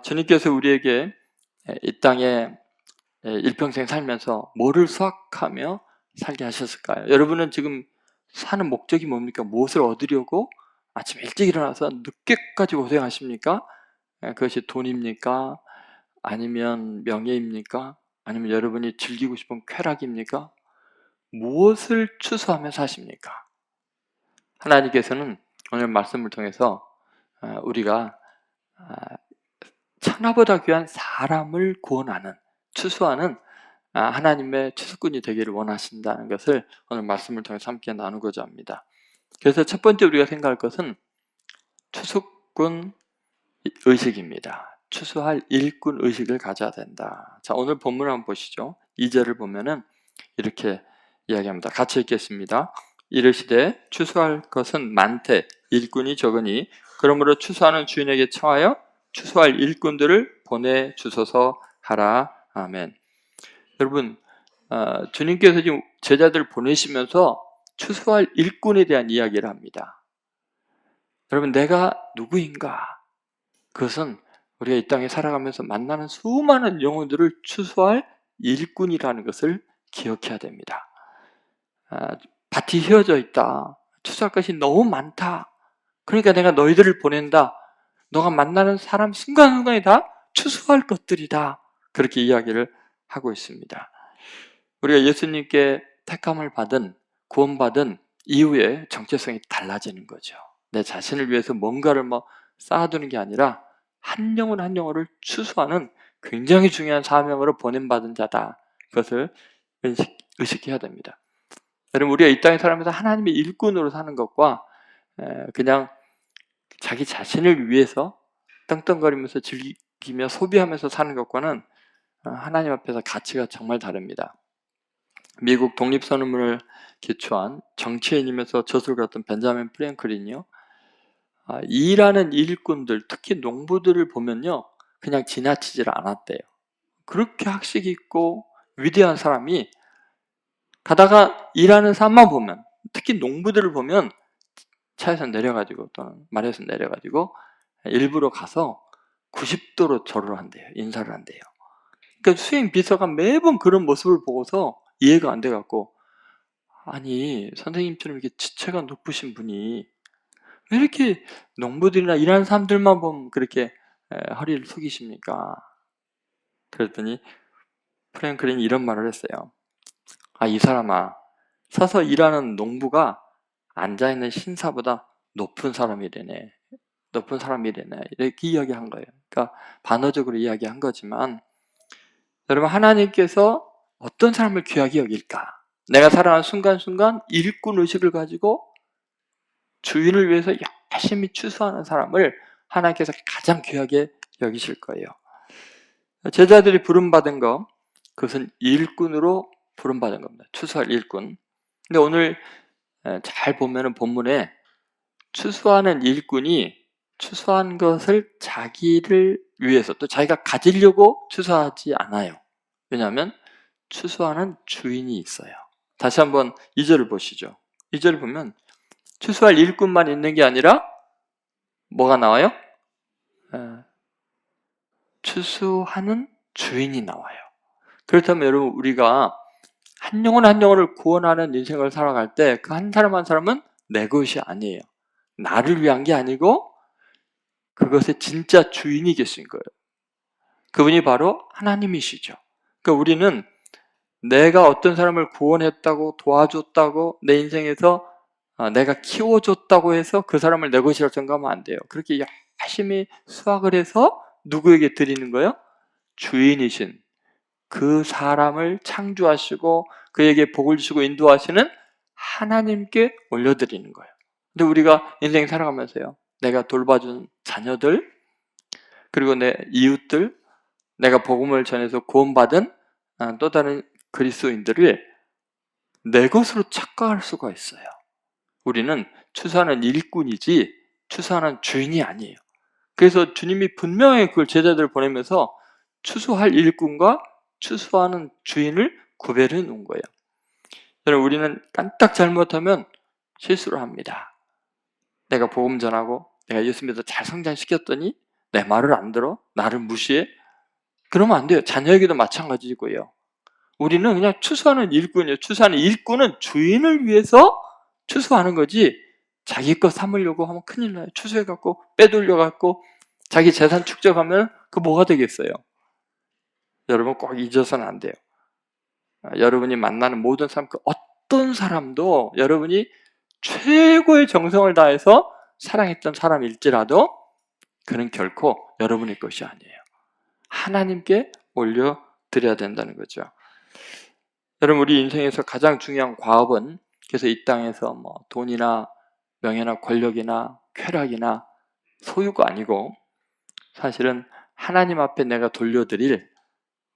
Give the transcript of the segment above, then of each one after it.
주님께서 우리에게 이 땅에 일평생 살면서 뭐를 수확하며 살게 하셨을까요? 여러분은 지금 사는 목적이 뭡니까? 무엇을 얻으려고 아침 일찍 일어나서 늦게까지 고생하십니까? 그것이 돈입니까? 아니면 명예입니까? 아니면 여러분이 즐기고 싶은 쾌락입니까? 무엇을 추수하며 사십니까? 하나님께서는 오늘 말씀을 통해서 우리가 천하보다 귀한 사람을 구원하는, 추수하는 하나님의 추수꾼이 되기를 원하신다는 것을 오늘 말씀을 통해서 함께 나누고자 합니다. 그래서 첫 번째 우리가 생각할 것은 추수꾼 의식입니다. 추수할 일꾼 의식을 가져야 된다. 자, 오늘 본문을 한번 보시죠. 2절을 보면은 이렇게 이야기합니다. 같이 읽겠습니다. 이르시되 추수할 것은 많되 일꾼이 적으니 그러므로 추수하는 주인에게 청하여 추수할 일꾼들을 보내주소서 하라. 아멘. 여러분, 주님께서 지금 제자들을 보내시면서 추수할 일꾼에 대한 이야기를 합니다. 여러분, 내가 누구인가? 그것은 우리가 이 땅에 살아가면서 만나는 수많은 영혼들을 추수할 일꾼이라는 것을 기억해야 됩니다. 밭이 휘어져 있다. 추수할 것이 너무 많다. 그러니까 내가 너희들을 보낸다. 너가 만나는 사람 순간순간이 다 추수할 것들이다. 그렇게 이야기를 하고 있습니다. 우리가 예수님께 택함을 받은, 구원받은 이후에 정체성이 달라지는 거죠. 내 자신을 위해서 뭔가를 쌓아두는 게 아니라 한 영혼 한 영혼을 추수하는 굉장히 중요한 사명으로 보냄받은 자다. 그것을 의식해야 됩니다. 여러분, 우리가 이 땅에 살면서 하나님의 일꾼으로 사는 것과 그냥 자기 자신을 위해서 떵떵거리면서 즐기며 소비하면서 사는 것과는 하나님 앞에서 가치가 정말 다릅니다. 미국 독립선언문을 기초한 정치인이면서 저술가였던 벤자민 프랭클린이요, 일하는 일꾼들, 특히 농부들을 보면요, 그냥 지나치질 않았대요. 그렇게 학식 있고 위대한 사람이 가다가 일하는 사람만 보면, 특히 농부들을 보면 차에서 내려가지고 또는 말에서 내려가지고 일부러 가서 90도로 절을 한대요. 인사를 한대요. 그러니까 수행 비서가 매번 그런 모습을 보고서 이해가 안 돼갖고, 아니 선생님처럼 이렇게 지체가 높으신 분이 왜 이렇게 농부들이나 일하는 사람들만 보면 그렇게 허리를 숙이십니까? 그랬더니 프랭클린이 이런 말을 했어요. 이 사람아, 서서 일하는 농부가 앉아있는 신사보다 높은 사람이래네. 높은 사람이래네. 이렇게 이야기한 거예요. 그러니까 반어적으로 이야기한 거지만, 여러분, 하나님께서 어떤 사람을 귀하게 여길까? 내가 살아가는 순간순간 일꾼 의식을 가지고 주인을 위해서 열심히 추수하는 사람을 하나님께서 가장 귀하게 여기실 거예요. 제자들이 부름받은 거, 그것은 일꾼으로 부름받은 겁니다. 추수할 일꾼. 근데 오늘 잘 보면은 본문에 추수하는 일꾼이 추수한 것을 자기를 위해서, 또 자기가 가지려고 추수하지 않아요. 왜냐하면 추수하는 주인이 있어요. 다시 한번 2절을 보시죠. 2절을 보면 추수할 일꾼만 있는 게 아니라 뭐가 나와요? 추수하는 주인이 나와요. 그렇다면 여러분, 우리가 한 영혼 한 영혼을 구원하는 인생을 살아갈 때 그 한 사람 한 사람은 내 것이 아니에요. 나를 위한 게 아니고 그것의 진짜 주인이 계신 거예요. 그분이 바로 하나님이시죠. 그러니까 우리는 내가 어떤 사람을 구원했다고, 도와줬다고, 내 인생에서 내가 키워줬다고 해서 그 사람을 내 것이라고 생각하면 안 돼요. 그렇게 열심히 수확을 해서 누구에게 드리는 거예요? 주인이신 그 사람을 창조하시고 그에게 복을 주시고 인도하시는 하나님께 올려드리는 거예요. 근데 우리가 인생 살아가면서요, 내가 돌봐준 자녀들, 그리고 내 이웃들, 내가 복음을 전해서 구원받은 또 다른 그리스도인들을 내 것으로 착각할 수가 있어요. 우리는 추수하는 일꾼이지 추수하는 주인이 아니에요. 그래서 주님이 분명히 그걸 제자들을 보내면서 추수할 일꾼과 추수하는 주인을 구별해 놓은 거예요. 여러분, 우리는 깜딱 잘못하면 실수를 합니다. 내가 복음 전하고 내가 예수 믿어 잘 성장시켰더니 내 말을 안 들어? 나를 무시해? 그러면 안 돼요. 자녀에게도 마찬가지고요. 우리는 그냥 추수하는 일꾼이에요. 추수하는 일꾼은 주인을 위해서 추수하는 거지 자기 거 삼으려고 하면 큰일 나요. 추수해갖고 빼돌려갖고 자기 재산 축적하면 그 뭐가 되겠어요? 여러분 꼭 잊어서는 안 돼요. 여러분이 만나는 모든 사람, 그 어떤 사람도 여러분이 최고의 정성을 다해서 사랑했던 사람일지라도 그는 결코 여러분의 것이 아니에요. 하나님께 올려드려야 된다는 거죠. 여러분, 우리 인생에서 가장 중요한 과업은 그래서 이 땅에서 뭐 돈이나 명예나 권력이나 쾌락이나 소유가 아니고 사실은 하나님 앞에 내가 돌려드릴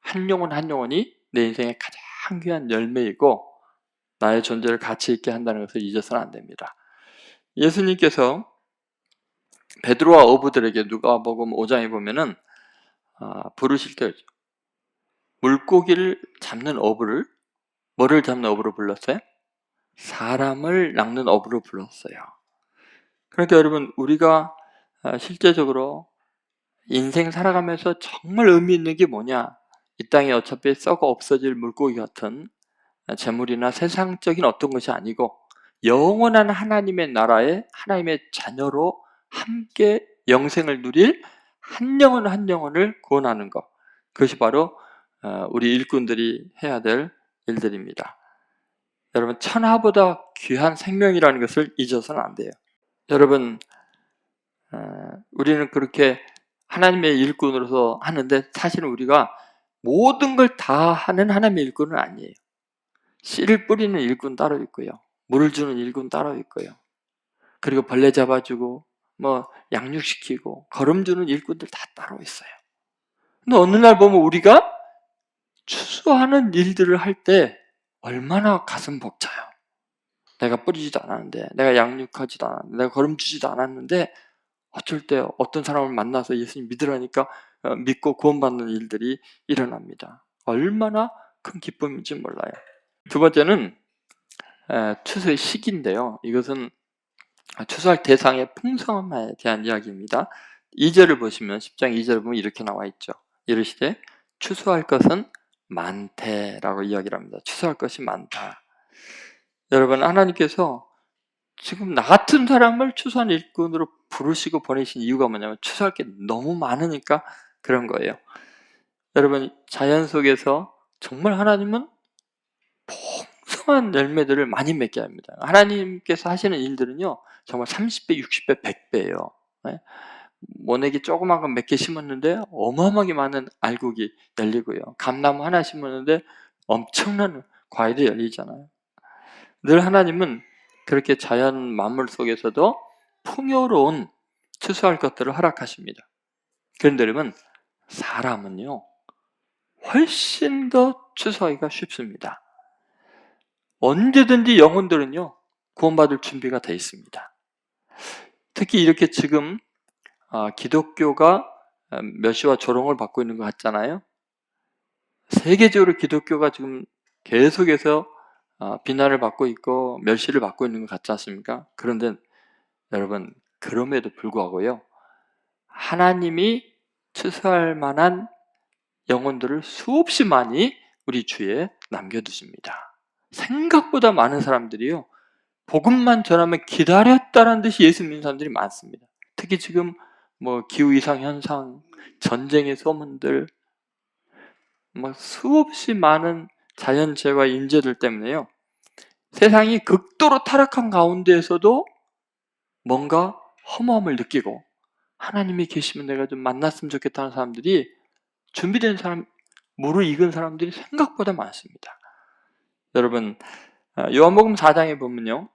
한 영혼 한 영혼이 내 인생의 가장 귀한 열매이고 나의 존재를 가치 있게 한다는 것을 잊어서는 안 됩니다. 예수님께서 베드로와 어부들에게 누가복음 5장에 보면은 부르실 때 물고기를 잡는 어부를 뭐를 잡는 어부로 불렀어요? 사람을 낚는 어부로 불렀어요. 그러니까 여러분 우리가 실제적으로 인생 살아가면서 정말 의미 있는 게 뭐냐? 이 땅에 어차피 썩어 없어질 물고기 같은 재물이나 세상적인 어떤 것이 아니고 영원한 하나님의 나라에 하나님의 자녀로 함께 영생을 누릴 한 영혼 한 영혼을 구원하는 것. 그것이 바로 우리 일꾼들이 해야 될 일들입니다. 여러분 천하보다 귀한 생명이라는 것을 잊어서는 안 돼요. 여러분 우리는 그렇게 하나님의 일꾼으로서 하는데 사실은 우리가 모든 걸 다 하는 하나님의 일꾼은 아니에요. 씨를 뿌리는 일꾼 따로 있고요. 물을 주는 일꾼 따로 있고요. 그리고 벌레 잡아주고 뭐 양육시키고 거름 주는 일꾼들 다 따로 있어요. 근데 어느 날 보면 우리가 추수하는 일들을 할 때 얼마나 가슴 벅차요. 내가 뿌리지도 않았는데, 내가 양육하지도 않았는데, 내가 거름 주지도 않았는데 어쩔 때 어떤 사람을 만나서 예수님 믿으라니까 믿고 구원받는 일들이 일어납니다. 얼마나 큰 기쁨인지 몰라요. 두 번째는 추수의 시기인데요. 이것은 추수할 대상의 풍성함에 대한 이야기입니다. 2절을 보시면 10장 2절을 보면 이렇게 나와 있죠. 이르시되 추수할 것은 많대라고 이야기를 합니다. 추수할 것이 많다. 여러분 하나님께서 지금 나 같은 사람을 추수한 일꾼으로 부르시고 보내신 이유가 뭐냐면 추수할 게 너무 많으니까 그런 거예요. 여러분 자연 속에서 정말 하나님은 풍성한 열매들을 많이 맺게 합니다. 하나님께서 하시는 일들은요 정말 30배, 60배, 100배예요. 모내기 조그만 건 몇 개 심었는데 어마어마하게 많은 알곡이 열리고요. 감나무 하나 심었는데 엄청난 과일이 열리잖아요. 늘 하나님은 그렇게 자연 만물 속에서도 풍요로운 추수할 것들을 허락하십니다. 그런데 여러분 사람은요 훨씬 더 추수하기가 쉽습니다. 언제든지 영혼들은요 구원받을 준비가 되어 있습니다. 특히 이렇게 지금 기독교가 멸시와 조롱을 받고 있는 것 같잖아요. 세계적으로 기독교가 지금 계속해서 비난을 받고 있고 멸시를 받고 있는 것 같지 않습니까? 그런데 여러분 그럼에도 불구하고요 하나님이 추수할 만한 영혼들을 수없이 많이 우리 주위에 남겨두십니다. 생각보다 많은 사람들이요 복음만 전하면 기다렸다라는 듯이 예수 믿는 사람들이 많습니다. 특히 지금 뭐 기후이상 현상, 전쟁의 소문들, 뭐 수없이 많은 자연재해와 인재들 때문에요 세상이 극도로 타락한 가운데에서도 뭔가 허무함을 느끼고 하나님이 계시면 내가 좀 만났으면 좋겠다는 사람들이 준비된 사람, 무르익은 사람들이 생각보다 많습니다. 여러분 요한복음 4장에 보면요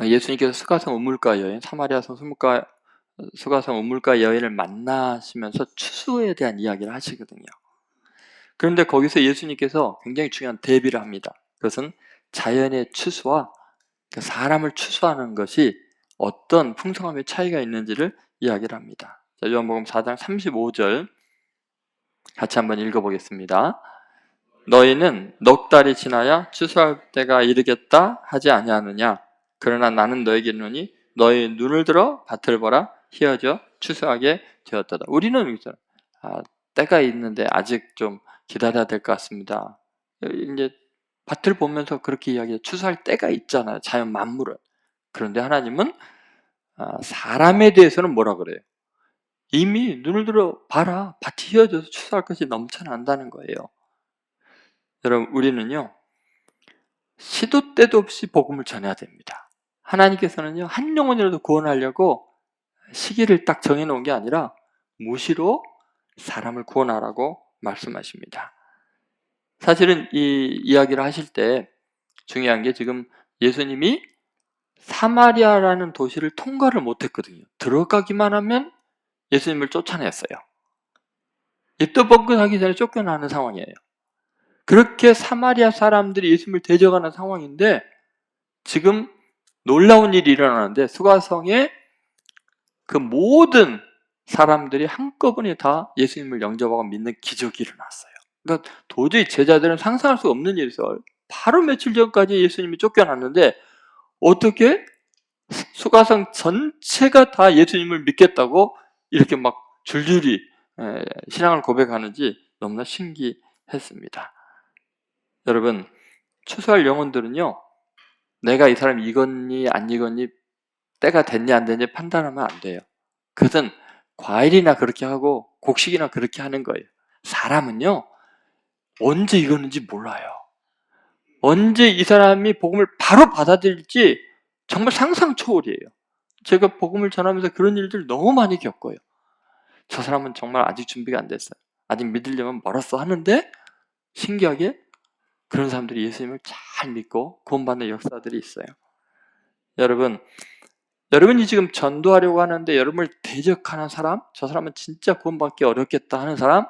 예수님께서 수가성 우물가 여인, 사마리아성 수가성 우물가 여인을 만나시면서 추수에 대한 이야기를 하시거든요. 그런데 거기서 예수님께서 굉장히 중요한 대비를 합니다. 그것은 자연의 추수와 사람을 추수하는 것이 어떤 풍성함의 차이가 있는지를 이야기를 합니다. 자, 요한복음 4장 35절 같이 한번 읽어보겠습니다. 너희는 넉 달이 지나야 추수할 때가 이르겠다 하지 아니하느냐? 그러나 나는 너에게 이르노니 너희 눈을 들어 밭을 보라. 희어져 추수하게 되었다. 우리는 있잖아. 때가 있는데 아직 좀 기다려야 될 것 같습니다. 이제 밭을 보면서 그렇게 이야기해요. 추수할 때가 있잖아요. 자연 만물은. 그런데 하나님은 사람에 대해서는 뭐라 그래요? 이미 눈을 들어 봐라. 밭이 휘어져서 추수할 것이 넘쳐난다는 거예요. 여러분, 우리는요, 시도 때도 없이 복음을 전해야 됩니다. 하나님께서는요, 한 영혼이라도 구원하려고 시기를 딱 정해놓은 게 아니라 무시로 사람을 구원하라고 말씀하십니다. 사실은 이 이야기를 하실 때 중요한 게 지금 예수님이 사마리아라는 도시를 통과를 못했거든요. 들어가기만 하면 예수님을 쫓아냈어요. 입도 뻥끗하기 전에 쫓겨나는 상황이에요. 그렇게 사마리아 사람들이 예수님을 대적하는 상황인데 지금 놀라운 일이 일어나는데 수가성에 그 모든 사람들이 한꺼번에 다 예수님을 영접하고 믿는 기적이 일어났어요. 그러니까 도저히 제자들은 상상할 수 없는 일이었어요. 바로 며칠 전까지 예수님이 쫓겨났는데 어떻게 수가성 전체가 다 예수님을 믿겠다고 이렇게 막 줄줄이 신앙을 고백하는지 너무나 신기했습니다. 여러분, 추수할 영혼들은요, 내가 이 사람이 익었니 안 익었니 때가 됐니 안 됐니 판단하면 안 돼요. 그것은 과일이나 그렇게 하고 곡식이나 그렇게 하는 거예요. 사람은요, 언제 익었는지 몰라요. 언제 이 사람이 복음을 바로 받아들일지 정말 상상 초월이에요. 제가 복음을 전하면서 그런 일들 너무 많이 겪어요. 저 사람은 정말 아직 준비가 안 됐어요. 아직 믿으려면 멀었어 하는데 신기하게 그런 사람들이 예수님을 잘 믿고 구원받는 역사들이 있어요. 여러분이 지금 전도하려고 하는데 여러분을 대적하는 사람, 저 사람은 진짜 구원받기 어렵겠다 하는 사람,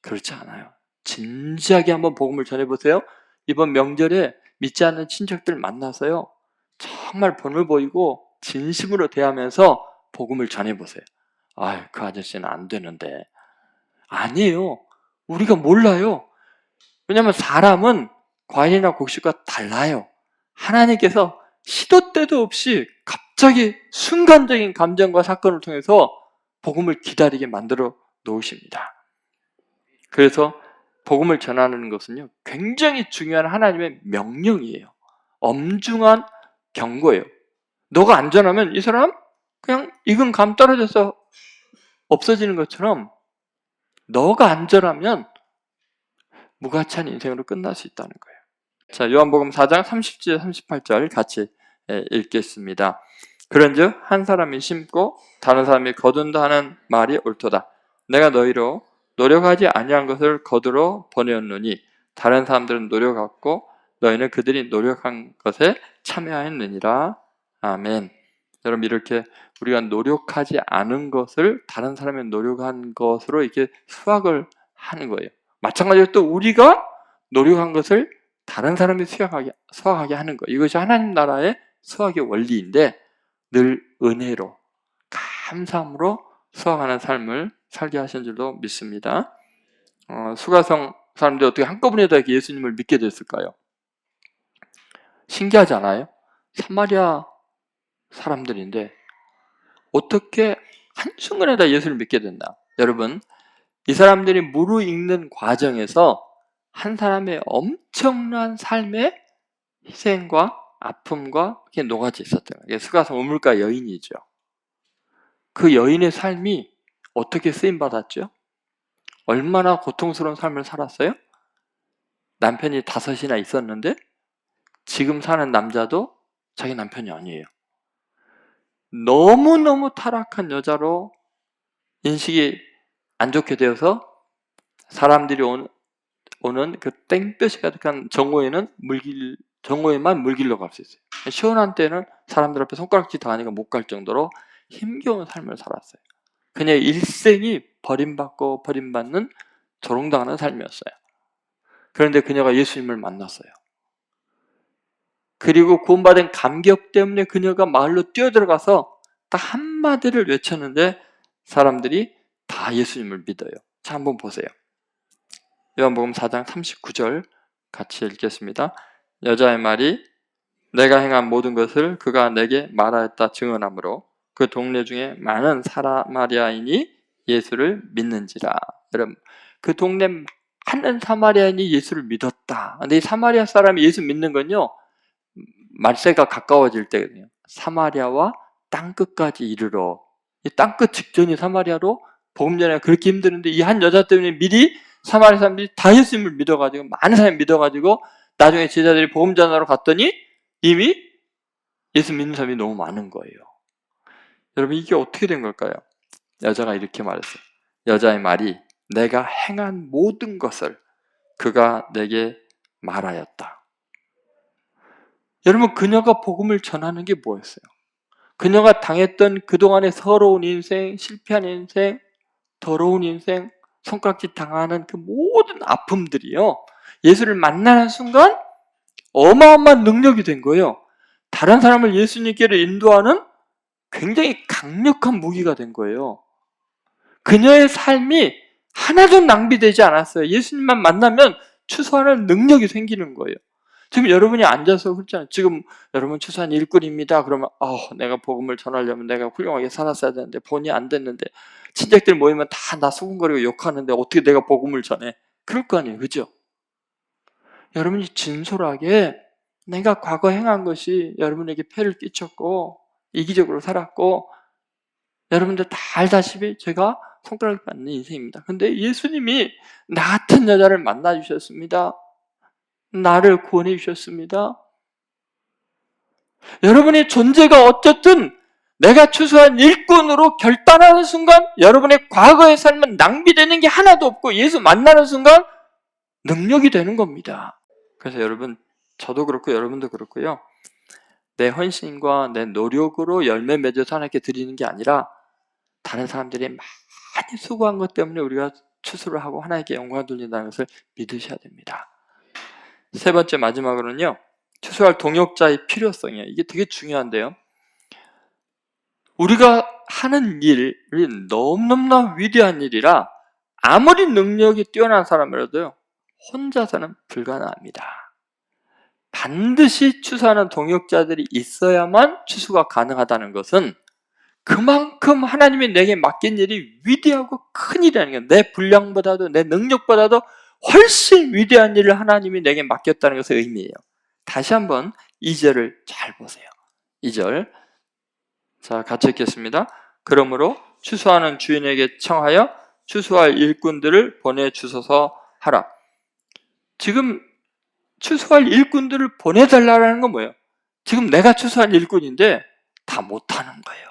그렇지 않아요. 진지하게 한번 복음을 전해보세요. 이번 명절에 믿지 않는 친척들 만나서요, 정말 본을 보이고 진심으로 대하면서 복음을 전해보세요. 그 아저씨는 안 되는데. 아니에요. 우리가 몰라요. 왜냐하면 사람은 과일이나 곡식과 달라요. 하나님께서 시도 때도 없이 갑자기 순간적인 감정과 사건을 통해서 복음을 기다리게 만들어 놓으십니다. 그래서 복음을 전하는 것은요, 굉장히 중요한 하나님의 명령이에요. 엄중한 경고예요. 너가 안 전하면 이 사람 그냥 익은 감 떨어져서 없어지는 것처럼 너가 안 전하면 무가치한 인생으로 끝날 수 있다는 거예요. 자, 요한복음 4장 30절 38절 같이 읽겠습니다. 그런즉 한 사람이 심고 다른 사람이 거둔다 하는 말이 옳도다. 내가 너희로 노력하지 아니한 것을 거두러 보내었노니 다른 사람들은 노력했고 너희는 그들이 노력한 것에 참여하였느니라. 아멘. 여러분, 이렇게 우리가 노력하지 않은 것을 다른 사람이 노력한 것으로 이렇게 수확을 하는 거예요. 마찬가지로 또 우리가 노력한 것을 다른 사람이 수확하게 하는 거예요. 이것이 하나님 나라의 수확의 원리인데 늘 은혜로 감사함으로 수확하는 삶을 살게 하신 줄도 믿습니다. 수가성 사람들이 어떻게 한꺼번에 다 예수님을 믿게 됐을까요? 신기하지 않아요? 사마리아 사람들인데 어떻게 한순간에 다 예수를 믿게 됐나? 여러분, 이 사람들이 무르익는 과정에서 한 사람의 엄청난 삶의 희생과 아픔과 이렇게 녹아져 있었던 거예요. 수가성 우물가 여인이죠. 그 여인의 삶이 어떻게 쓰임받았죠? 얼마나 고통스러운 삶을 살았어요? 남편이 5이나 있었는데 지금 사는 남자도 자기 남편이 아니에요. 너무너무 타락한 여자로 인식이 안 좋게 되어서 사람들이 오는 그 땡볕이 가득한 정오에만 물길로 갈 수 있어요. 시원한 때는 사람들 앞에 손가락질 당하니까 못 갈 정도로 힘겨운 삶을 살았어요. 그녀의 일생이 버림받고 버림받는 조롱당하는 삶이었어요. 그런데 그녀가 예수님을 만났어요. 그리고 구원받은 감격 때문에 그녀가 마을로 뛰어들어가서 딱 한마디를 외쳤는데 사람들이 다 예수님을 믿어요. 자, 한번 보세요. 요한복음 4장 39절 같이 읽겠습니다. 여자의 말이 내가 행한 모든 것을 그가 내게 말하였다 증언하므로 그 동네 중에 많은 사마리아인이 예수를 믿는지라. 여러분, 그 동네 많은 사마리아인이 예수를 믿었다. 근데 이 사마리아 사람이 예수 믿는 건요, 말세가 가까워질 때거든요. 사마리아와 땅끝까지 이르러, 이 땅끝 직전이 사마리아로 복음 전하기가 그렇게 힘드는데 이 한 여자 때문에 미리 사마리아 사람들이 다 예수님을 믿어가지고, 많은 사람이 믿어가지고 나중에 제자들이 복음 전하러 갔더니 이미 예수 믿는 사람이 너무 많은 거예요. 여러분, 이게 어떻게 된 걸까요? 여자가 이렇게 말했어요. 여자의 말이 내가 행한 모든 것을 그가 내게 말하였다. 여러분, 그녀가 복음을 전하는 게 뭐였어요? 그녀가 당했던 그동안의 서러운 인생, 실패한 인생, 더러운 인생, 손가락질 당하는 그 모든 아픔들이요, 예수를 만나는 순간 어마어마한 능력이 된 거예요. 다른 사람을 예수님께로 인도하는 굉장히 강력한 무기가 된 거예요. 그녀의 삶이 하나도 낭비되지 않았어요. 예수님만 만나면 추수하는 능력이 생기는 거예요. 지금 여러분이 앉아서 그렇잖아요. 지금 여러분 추수한 일꾼입니다. 그러면 내가 복음을 전하려면 내가 훌륭하게 살았어야 되는데 본의 안 됐는데, 친척들 모이면 다 나 수군거리고 욕하는데 어떻게 내가 복음을 전해? 그럴 거 아니에요. 그죠? 여러분이 진솔하게 내가 과거 행한 것이 여러분에게 폐를 끼쳤고 이기적으로 살았고 여러분들 다 알다시피 제가 손가락 받는 인생입니다. 근데 예수님이 나 같은 여자를 만나 주셨습니다. 나를 구원해 주셨습니다. 여러분의 존재가 어쨌든 내가 추수한 일꾼으로 결단하는 순간 여러분의 과거의 삶은 낭비되는 게 하나도 없고 예수 만나는 순간 능력이 되는 겁니다. 그래서 여러분, 저도 그렇고 여러분도 그렇고요, 내 헌신과 내 노력으로 열매 맺어서 하나님께 드리는 게 아니라 다른 사람들이 많이 수고한 것 때문에 우리가 추수를 하고 하나님께 영광을 돌린다는 것을 믿으셔야 됩니다. 세 번째, 마지막으로는요, 추수할 동역자의 필요성이에요. 이게 되게 중요한데요, 우리가 하는 일이 너무너무나 위대한 일이라 아무리 능력이 뛰어난 사람이라도요, 혼자서는 불가능합니다. 반드시 추수하는 동역자들이 있어야만 추수가 가능하다는 것은 그만큼 하나님이 내게 맡긴 일이 위대하고 큰 일이라는 거예요. 내 분량보다도 내 능력보다도 훨씬 위대한 일을 하나님이 내게 맡겼다는 것의 의미예요. 다시 한번 2절을 잘 보세요. 2절, 자, 같이 읽겠습니다. 그러므로 추수하는 주인에게 청하여 추수할 일꾼들을 보내주소서 하라. 지금 추수할 일꾼들을 보내달라는 건 뭐예요? 지금 내가 추수할 일꾼인데 다 못하는 거예요.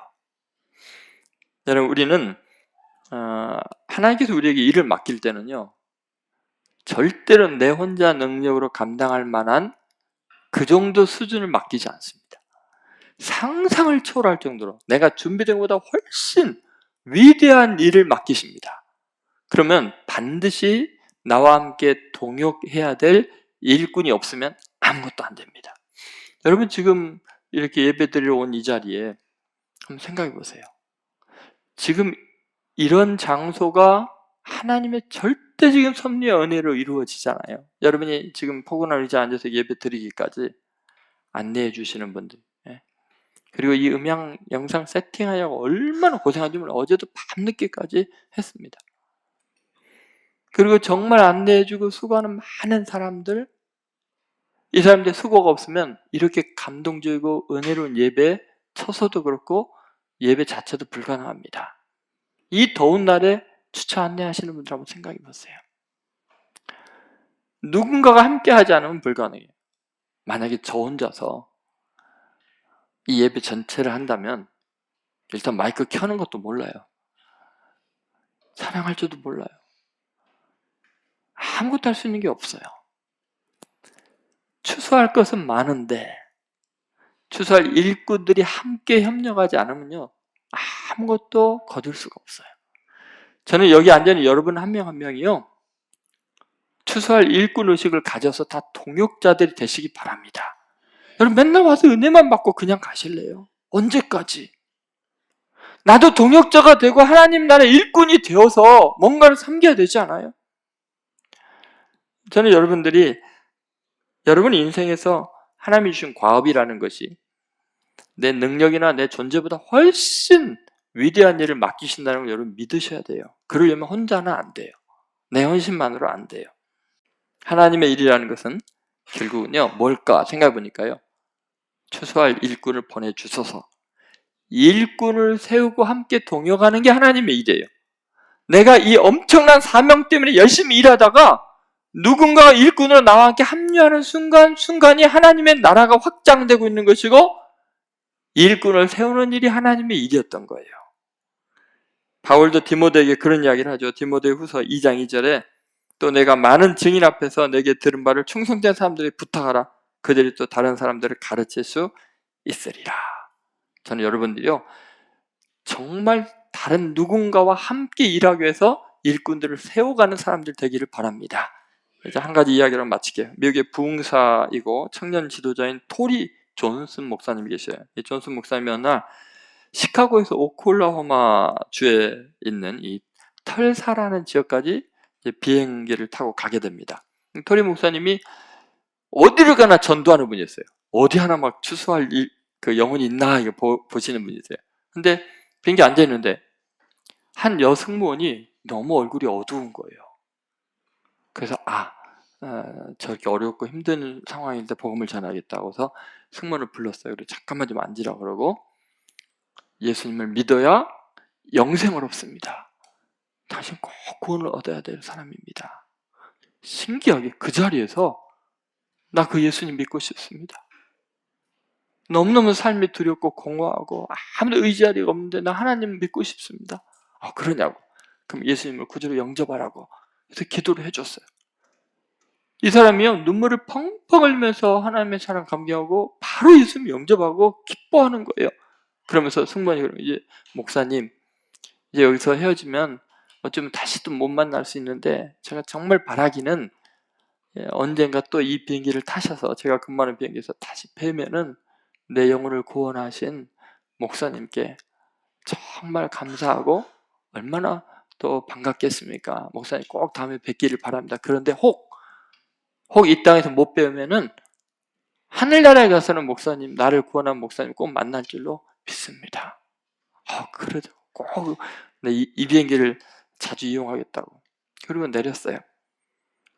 여러분, 우리는 하나님께서 우리에게 일을 맡길 때는요, 절대로 내 혼자 능력으로 감당할 만한 그 정도 수준을 맡기지 않습니다. 상상을 초월할 정도로 내가 준비된 것보다 훨씬 위대한 일을 맡기십니다. 그러면 반드시 나와 함께 동역해야 될 일꾼이 없으면 아무것도 안 됩니다. 여러분, 지금 이렇게 예배 드리러 온 이 자리에 한번 생각해 보세요. 지금 이런 장소가 하나님의 절대적인 섭리와 은혜로 이루어지잖아요. 여러분이 지금 포근한 의자에 앉아서 예배 드리기까지 안내해 주시는 분들, 그리고 이 음향 영상 세팅하려고 얼마나 고생한지 몰라요. 어제도 밤늦게까지 했습니다. 그리고 정말 안내해주고 수고하는 많은 사람들, 이 사람들 수고가 없으면 이렇게 감동적이고 은혜로운 예배 처소도 그렇고 예배 자체도 불가능합니다. 이 더운 날에 주차 안내하시는 분들 한번 생각해 보세요. 누군가가 함께 하지 않으면 불가능해요. 만약에 저 혼자서 이 예배 전체를 한다면 일단 마이크 켜는 것도 몰라요. 찬양할 줄도 몰라요. 아무것도 할 수 있는 게 없어요. 추수할 것은 많은데 추수할 일꾼들이 함께 협력하지 않으면요, 아무것도 거둘 수가 없어요. 저는 여기 앉아있는 여러분 한 명 한 명이요, 추수할 일꾼 의식을 가져서 다 동역자들이 되시기 바랍니다. 여러분, 맨날 와서 은혜만 받고 그냥 가실래요? 언제까지? 나도 동역자가 되고 하나님 나라의 일꾼이 되어서 뭔가를 섬겨야 되지 않아요? 저는 여러분들이 여러분 인생에서 하나님이 주신 과업이라는 것이 내 능력이나 내 존재보다 훨씬 위대한 일을 맡기신다는 걸 여러분 믿으셔야 돼요. 그러려면 혼자는 안 돼요. 내 헌신만으로 안 돼요. 하나님의 일이라는 것은 결국은요, 뭘까 생각해 보니까요, 추수할 일꾼을 보내주셔서 일꾼을 세우고 함께 동역하는 게 하나님의 일이에요. 내가 이 엄청난 사명 때문에 열심히 일하다가 누군가가 일꾼으로 나와 함께 합류하는 순간이 하나님의 나라가 확장되고 있는 것이고, 일꾼을 세우는 일이 하나님의 일이었던 거예요. 바울도 디모데에게 그런 이야기를 하죠. 디모데 후서 2장 2절에 또 내가 많은 증인 앞에서 내게 들은 바를 충성된 사람들이 부탁하라. 그들이 또 다른 사람들을 가르칠 수 있으리라. 저는 여러분들이요, 정말 다른 누군가와 함께 일하기 위해서 일꾼들을 세워가는 사람들 되기를 바랍니다. 이제 한 가지 이야기를 마칠게요. 미국의 부흥사이고 청년 지도자인 토리 존슨 목사님이 계셔요. 이 존슨 목사님이 어느 날 시카고에서 오클라호마 주에 있는 이 털사라는 지역까지 비행기를 타고 가게 됩니다. 토리 목사님이 어디를 가나 전도하는 분이었어요. 어디 하나 막 추수할 그 영혼이 있나 이거 보시는 분이세요. 근데 비행기 앉아 있는데 한 여승무원이 너무 얼굴이 어두운 거예요. 그래서 저렇게 어렵고 힘든 상황인데 복음을 전하겠다고 해서 승무원을 불렀어요. 그리고 잠깐만 좀 앉으라고 그러고, 예수님을 믿어야 영생을 얻습니다. 당신 꼭 구원을 얻어야 될 사람입니다. 신기하게 그 자리에서 나 그 예수님 믿고 싶습니다. 너무너무 삶이 두렵고 공허하고 아무도 의지할 리가 없는데 나 하나님 믿고 싶습니다. 그러냐고. 그럼 예수님을 구주로 영접하라고 그래서 기도를 해줬어요. 이 사람이요, 눈물을 펑펑 흘리면서 하나님의 사랑 감격하고 바로 예수님 영접하고 기뻐하는 거예요. 그러면서 승무원이 그러면 이제 목사님, 이제 여기서 헤어지면 어쩌면 다시 또 못 만날 수 있는데 제가 정말 바라기는 언젠가 또 이 비행기를 타셔서 제가 근무하는 비행기에서 다시 뵈면은 내 영혼을 구원하신 목사님께 정말 감사하고 얼마나 또 반갑겠습니까? 목사님 꼭 다음에 뵙기를 바랍니다. 그런데 혹 이 땅에서 못 뵈면은 하늘나라에 가서는 목사님, 나를 구원한 목사님 꼭 만날 줄로 믿습니다. 그래도 꼭 이 비행기를 자주 이용하겠다고. 그리고 내렸어요.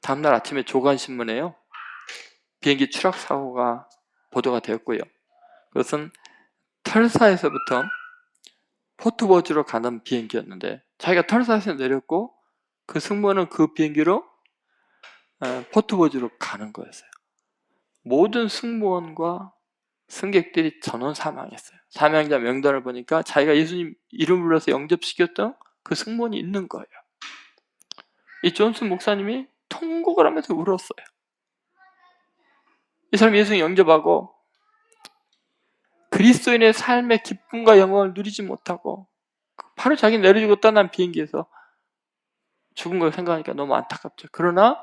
다음날 아침에 조간신문에요, 비행기 추락 사고가 보도가 되었고요. 그것은 털사에서부터 포트워즈로 가는 비행기였는데 자기가 털사에서 내렸고 그 승무원은 그 비행기로 포트워즈로 가는 거였어요. 모든 승무원과 승객들이 전원 사망했어요. 사망자 명단을 보니까 자기가 예수님 이름 불러서 영접시켰던 그 승무원이 있는 거예요. 이 존슨 목사님이 통곡을 하면서 울었어요. 이 사람이 예수님 영접하고 그리스도인의 삶의 기쁨과 영광을 누리지 못하고 바로 자기 내려주고 떠난 비행기에서 죽은 걸 생각하니까 너무 안타깝죠. 그러나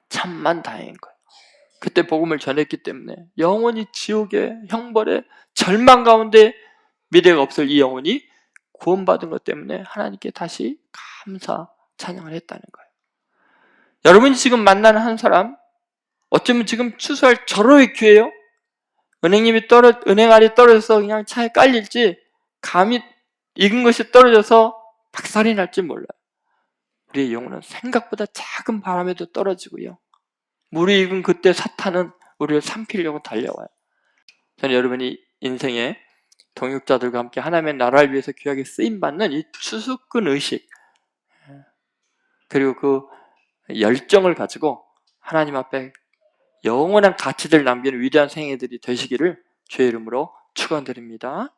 참만 다행인 거예요. 그때 복음을 전했기 때문에 영원히 지옥의 형벌에 절망 가운데 미래가 없을 이 영혼이 구원받은 것 때문에 하나님께 다시 감사 찬양을 했다는 거예요. 여러분이 지금 만나는 한 사람, 어쩌면 지금 추수할 절호의 기회예요. 은행알이 떨어져서 그냥 차에 깔릴지, 감이 익은 것이 떨어져서 박살이 날지 몰라요. 우리의 영혼은 생각보다 작은 바람에도 떨어지고요, 물이 익은 그때 사탄은 우리를 삼키려고 달려와요. 저는 여러분이 인생의 동역자들과 함께 하나님의 나라를 위해서 귀하게 쓰임받는 이 추수꾼 의식, 그리고 그 열정을 가지고 하나님 앞에 영원한 가치들을 남기는 위대한 생애들이 되시기를 주의 이름으로 축원드립니다.